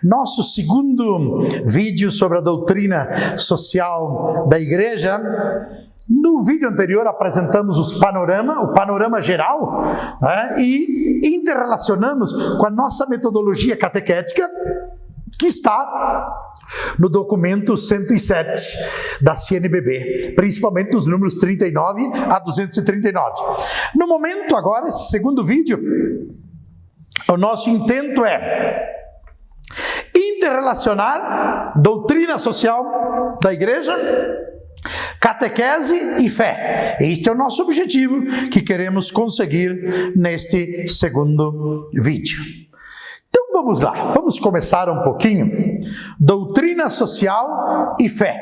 Nosso segundo vídeo sobre a doutrina social da igreja. No vídeo anterior apresentamos o panorama geral, né, e interrelacionamos com a nossa metodologia catequética, que está no documento 107 da CNBB, principalmente os números 39 a 239. No momento agora, esse segundo vídeo, o nosso intento é interrelacionar doutrina social da igreja, catequese e fé. Este é o nosso objetivo que queremos conseguir neste segundo vídeo. Então vamos lá, vamos começar um pouquinho. Doutrina social e fé.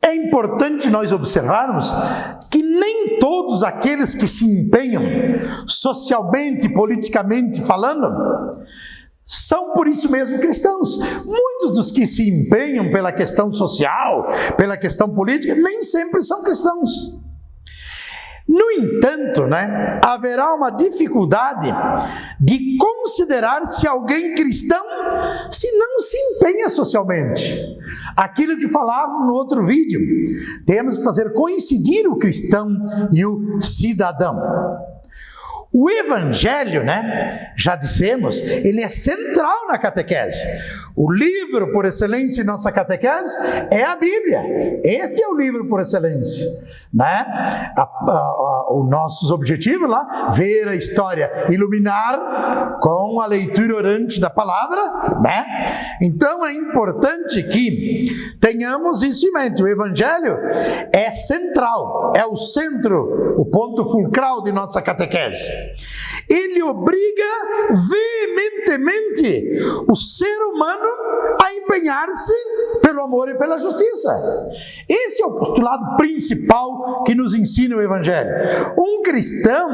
É importante nós observarmos que nem todos aqueles que se empenham socialmente e politicamente falando são por isso mesmo cristãos. Muitos dos que se empenham pela questão social, pela questão política, nem sempre são cristãos. No entanto, haverá uma dificuldade de considerar-se alguém cristão se não se empenha socialmente. Aquilo que falava no outro vídeo, temos que fazer coincidir o cristão e o cidadão. O Evangelho, já dissemos, ele é central na catequese. O livro por excelência em nossa catequese é a Bíblia. Este é o livro por excelência. Os nossos objetivos lá, ver a história, iluminar com a leitura orante da palavra. Então é importante que tenhamos isso em mente. O Evangelho é central, é o centro, o ponto fulcral de nossa catequese. Ele obriga veementemente o ser humano a empenhar-se pelo amor e pela justiça. Esse é o postulado principal que nos ensina o Evangelho. Um cristão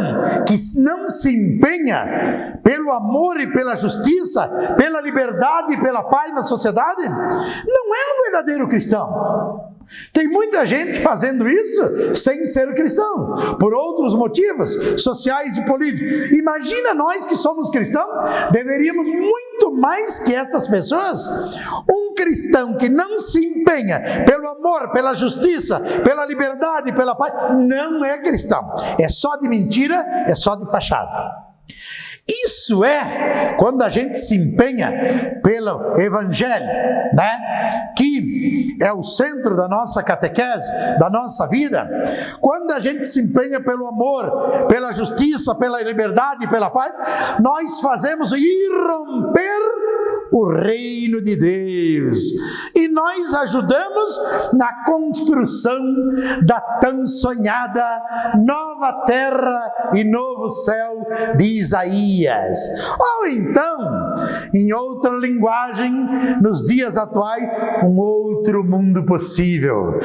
que não se empenha pelo amor e pela justiça, pela liberdade e pela paz na sociedade, não é um verdadeiro cristão. Tem muita gente fazendo isso sem ser cristão, por outros motivos sociais e políticos. Imagina nós que somos cristãos, deveríamos muito mais que estas pessoas. Um cristão que não se empenha pelo amor, pela justiça, pela liberdade, pela paz, não é cristão. É só de mentira, é só de fachada. Isso é quando a gente se empenha pelo Evangelho, que é o centro da nossa catequese, da nossa vida. Quando a gente se empenha pelo amor, pela justiça, pela liberdade e pela paz, nós fazemos irromper o reino de Deus, e nós ajudamos na construção da tão sonhada nova terra e novo céu de Isaías. Ou então, em outra linguagem, nos dias atuais, um outro mundo possível,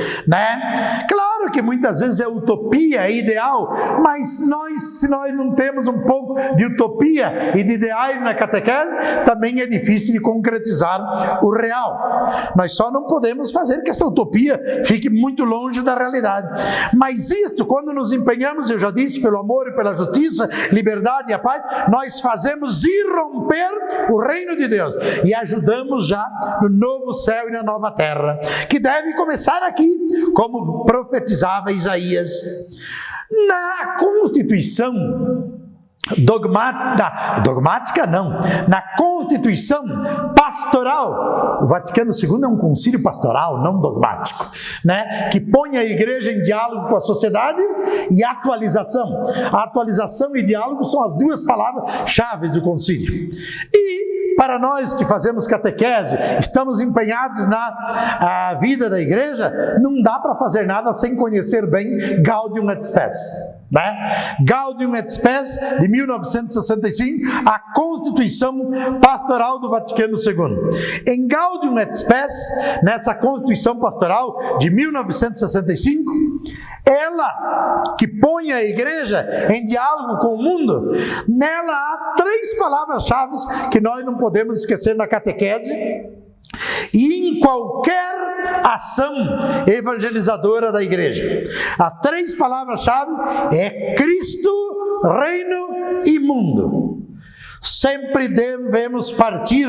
Claro que muitas vezes é utopia, é ideal, mas se nós não temos um pouco de utopia e de ideais na catequese, também é difícil de concretizar o real. Nós só não podemos fazer que essa utopia fique muito longe da realidade. Mas isto, quando nos empenhamos, eu já disse, pelo amor e pela justiça, liberdade e a paz, nós fazemos irromper o reino de Deus e ajudamos já no novo céu e na nova terra, que deve começar aqui, como profetizava Isaías. Na Constituição dogmática não, na Constituição pastoral, o Vaticano II é um concílio pastoral, não dogmático, que põe a igreja em diálogo com a sociedade e atualização. A atualização e diálogo são as duas palavras-chave do concílio. E para nós que fazemos catequese, estamos empenhados na vida da igreja, não dá para fazer nada sem conhecer bem Gaudium et Spes. Gaudium et Spes, de 1965, a Constituição Pastoral do Vaticano II. Em Gaudium et Spes, nessa Constituição Pastoral de 1965, ela que põe a igreja em diálogo com o mundo, nela há 3 palavras-chave que nós não podemos esquecer na catequese e em qualquer ação evangelizadora da igreja. As 3 palavras-chave é Cristo, reino e mundo. Sempre devemos partir,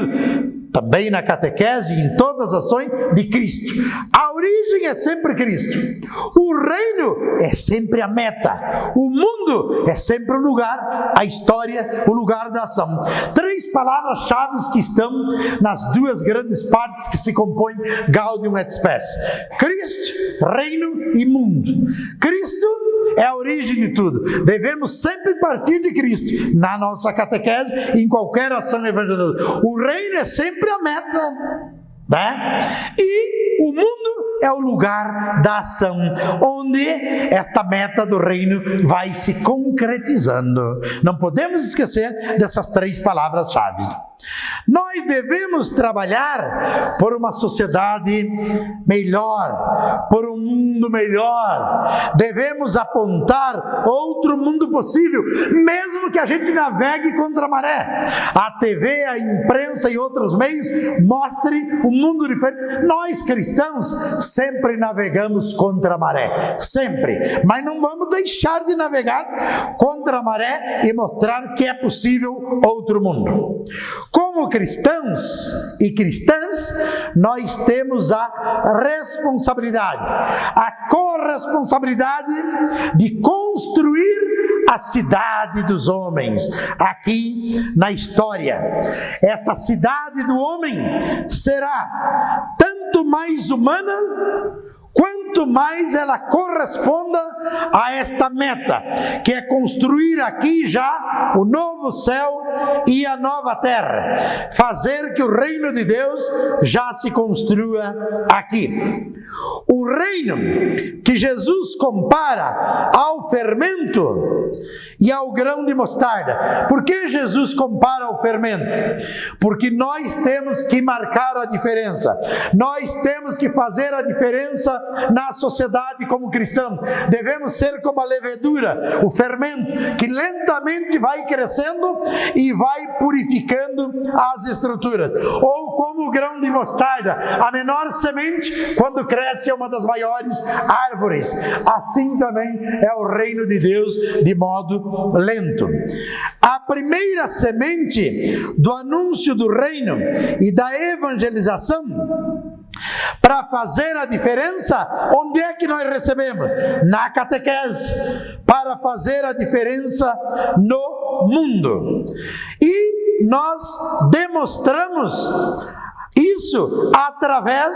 também na catequese, em todas as ações, de Cristo. A origem é sempre Cristo. O reino é sempre a meta. O mundo é sempre o lugar, a história, o lugar da ação. 3 palavras-chave que estão nas 2 grandes partes que se compõem Gaudium et Spes. Cristo, reino e mundo. Cristo é a origem de tudo. Devemos sempre partir de Cristo na nossa catequese, em qualquer ação evangelizadora. O reino é sempre a meta, né? E o mundo é o lugar da ação, onde esta meta do reino vai se concretizando. Não podemos esquecer dessas 3 palavras-chave. Nós devemos trabalhar por uma sociedade melhor, por um mundo melhor. Devemos apontar outro mundo possível, mesmo que a gente navegue contra a maré. A TV, a imprensa e outros meios mostrem um mundo diferente. Nós, cristãos, sempre navegamos contra a maré, sempre. Mas não vamos deixar de navegar contra a maré e mostrar que é possível outro mundo. Como cristãos e cristãs, nós temos a responsabilidade, a corresponsabilidade de construir a cidade dos homens aqui na história. Esta cidade do homem será tanto mais humana quanto mais ela corresponda a esta meta, que é construir aqui já o novo céu e a nova terra, fazer que o reino de Deus já se construa aqui. O reino que Jesus compara ao fermento e ao grão de mostarda. Por que Jesus compara ao fermento? Porque nós temos que marcar a diferença, nós temos que fazer a diferença na sociedade como cristão. Devemos ser como a levedura, o fermento, que lentamente vai crescendo e vai purificando as estruturas. Ou como o grão de mostarda, a menor semente, quando cresce, é uma das maiores árvores. Assim também é o reino de Deus, de modo lento. A primeira semente do anúncio do reino e da evangelização, para fazer a diferença, onde é que nós recebemos? Na catequese, para fazer a diferença no mundo. E nós demonstramos isso através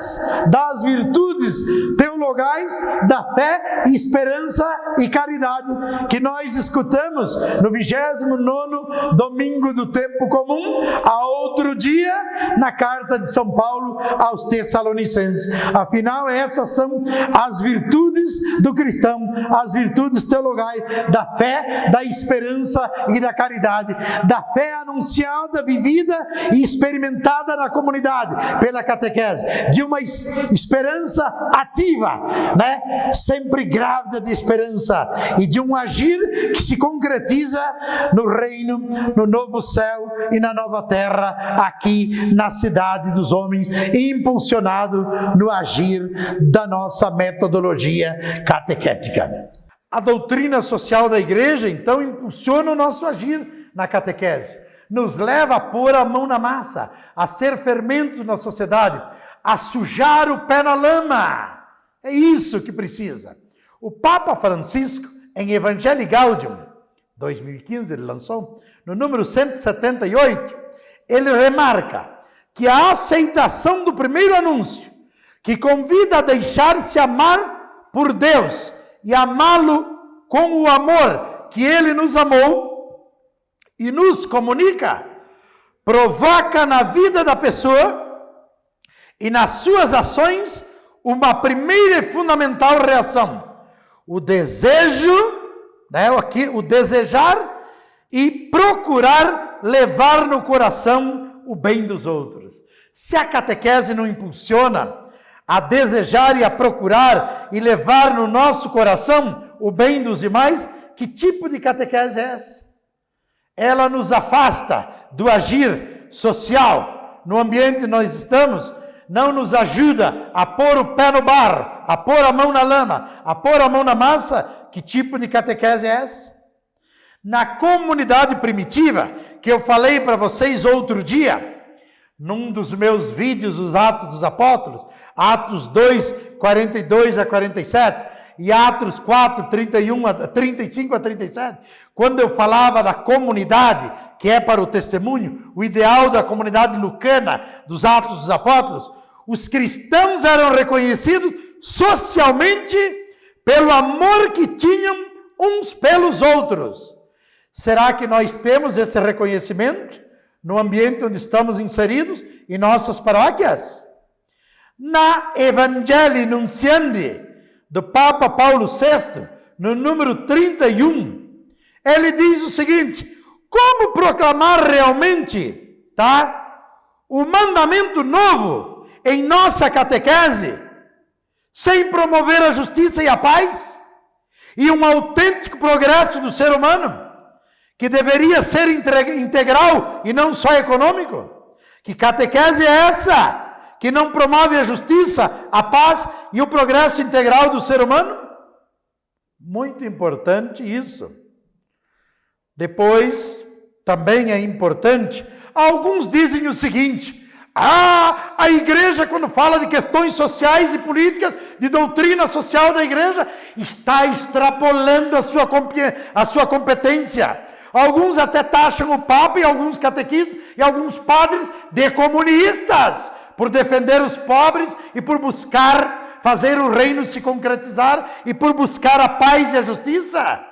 das virtudes teologais da fé, esperança e caridade, que nós escutamos no 29º domingo do tempo comum, a outro dia, na carta de São Paulo aos Tessalonicenses. Afinal, essas são as virtudes do cristão, as virtudes teologais da fé, da esperança e da caridade, da fé anunciada, vivida e experimentada na comunidade, pela catequese, de uma esperança ativa, né? Sempre grávida de esperança, e de um agir que se concretiza no reino, no novo céu e na nova terra, aqui na cidade dos homens, impulsionado no agir da nossa metodologia catequética. A doutrina social da igreja, então, impulsiona o nosso agir na catequese. Nos leva a pôr a mão na massa, a ser fermento na sociedade, a sujar o pé na lama. É isso que precisa. O Papa Francisco, em Evangelii Gaudium, 2015 ele lançou, no número 178, ele remarca que a aceitação do primeiro anúncio, que convida a deixar-se amar por Deus e amá-lo com o amor que ele nos amou, e nos comunica, provoca na vida da pessoa e nas suas ações uma primeira e fundamental reação: o desejo, né, o desejar e procurar levar no coração o bem dos outros. Se a catequese não impulsiona a desejar e a procurar e levar no nosso coração o bem dos demais, que tipo de catequese é essa? Ela nos afasta do agir social no ambiente que nós estamos, não nos ajuda a pôr o pé no barro, a pôr a mão na lama, a pôr a mão na massa. Que tipo de catequese é essa? Na comunidade primitiva, que eu falei para vocês outro dia, num dos meus vídeos dos Atos dos Apóstolos, Atos 2, 42 a 47, e Atos 4, 35 a 37, quando eu falava da comunidade, que é para o testemunho, o ideal da comunidade lucana dos Atos dos Apóstolos, os cristãos eram reconhecidos socialmente pelo amor que tinham uns pelos outros. Será que nós temos esse reconhecimento no ambiente onde estamos inseridos, em nossas paróquias? Na Evangelii Nuntiandi, do Papa Paulo VI, no número 31, ele diz o seguinte: como proclamar realmente, o mandamento novo em nossa catequese, sem promover a justiça e a paz, e um autêntico progresso do ser humano, que deveria ser integral e não só econômico? Que catequese é essa que não promove a justiça, a paz e o progresso integral do ser humano? Muito importante isso. Depois, também é importante, alguns dizem o seguinte: a igreja, quando fala de questões sociais e políticas, de doutrina social da igreja, está extrapolando a sua competência. Alguns até taxam o Papa e alguns catequistas e alguns padres de comunistas, por defender os pobres e por buscar fazer o reino se concretizar e por buscar a paz e a justiça.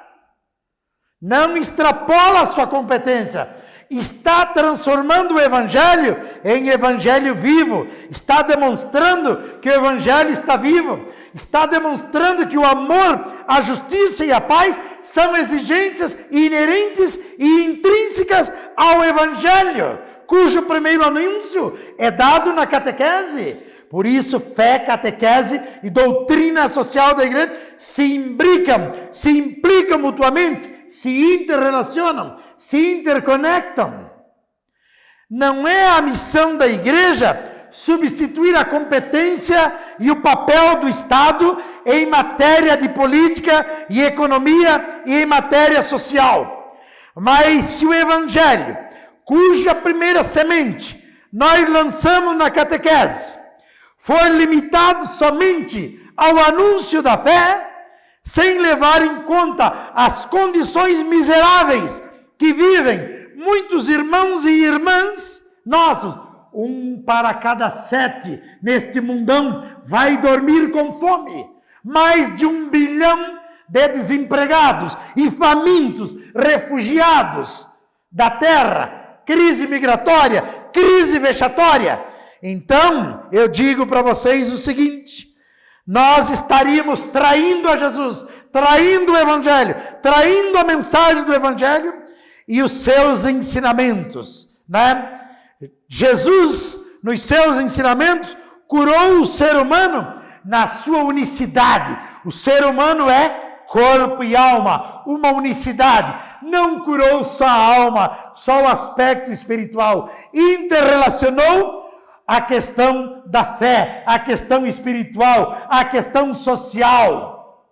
Não extrapola a sua competência. Está transformando o Evangelho em Evangelho vivo. Está demonstrando que o Evangelho está vivo. Está demonstrando que o amor, a justiça e a paz são exigências inerentes e intrínsecas ao Evangelho, cujo primeiro anúncio é dado na catequese. Por isso, fé, catequese e doutrina social da igreja se imbricam, se implicam mutuamente, se interrelacionam, se interconectam. Não é a missão da igreja substituir a competência e o papel do Estado em matéria de política e economia e em matéria social. Mas se o Evangelho, cuja primeira semente nós lançamos na catequese, for limitado somente ao anúncio da fé, sem levar em conta as condições miseráveis que vivem muitos irmãos e irmãs nossos, 1 para cada 7 neste mundão vai dormir com fome. Mais de 1 bilhão de desempregados e famintos, refugiados da terra, crise migratória, crise vexatória. Então, eu digo para vocês o seguinte: nós estaríamos traindo a Jesus, traindo o Evangelho, traindo a mensagem do Evangelho e os seus ensinamentos, né? Jesus, nos seus ensinamentos, curou o ser humano na sua unicidade. O ser humano é corpo e alma, uma unicidade. Não curou só a alma, só o aspecto espiritual. Interrelacionou a questão da fé, a questão espiritual, a questão social.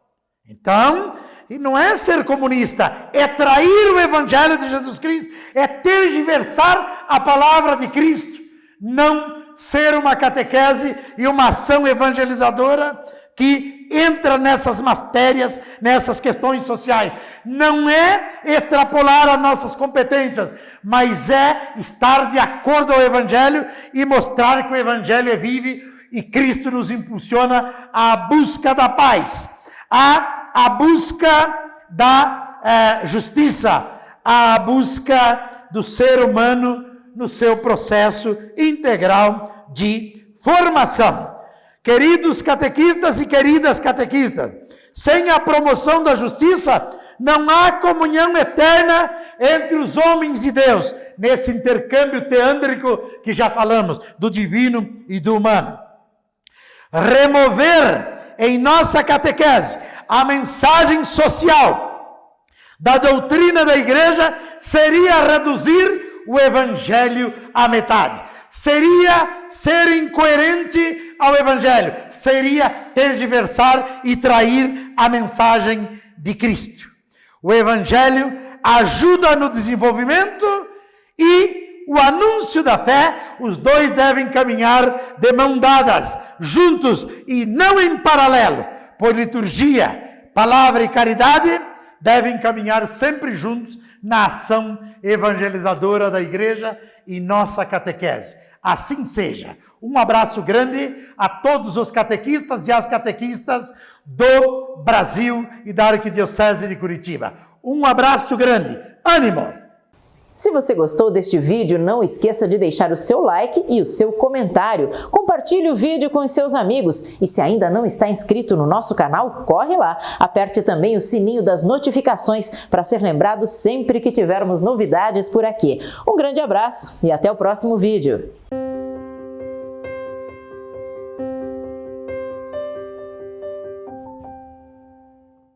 Então, e não é ser comunista, é trair o Evangelho de Jesus Cristo, é tergiversar a palavra de Cristo, não ser uma catequese e uma ação evangelizadora que entra nessas matérias, nessas questões sociais. Não é extrapolar as nossas competências, mas é estar de acordo ao Evangelho e mostrar que o Evangelho é vivo e Cristo nos impulsiona à busca da paz, à busca da justiça, à busca do ser humano no seu processo integral de formação. Queridos catequistas e queridas catequistas, sem a promoção da justiça, não há comunhão eterna entre os homens e Deus, nesse intercâmbio teândrico que já falamos, do divino e do humano. Remover em nossa catequese a mensagem social da doutrina da igreja seria reduzir o Evangelho à metade. Seria ser incoerente ao Evangelho. Seria tergiversar e trair a mensagem de Cristo. O Evangelho ajuda no desenvolvimento e o anúncio da fé, os dois devem caminhar de mão dadas, juntos e não em paralelo, pois liturgia, palavra e caridade devem caminhar sempre juntos na ação evangelizadora da igreja e nossa catequese. Assim seja. Um abraço grande a todos os catequistas e as catequistas do Brasil e da Arquidiocese de Curitiba. Um abraço grande. Ânimo! Se você gostou deste vídeo, não esqueça de deixar o seu like e o seu comentário. Compartilhe o vídeo com os seus amigos. E se ainda não está inscrito no nosso canal, corre lá. Aperte também o sininho das notificações para ser lembrado sempre que tivermos novidades por aqui. Um grande abraço e até o próximo vídeo.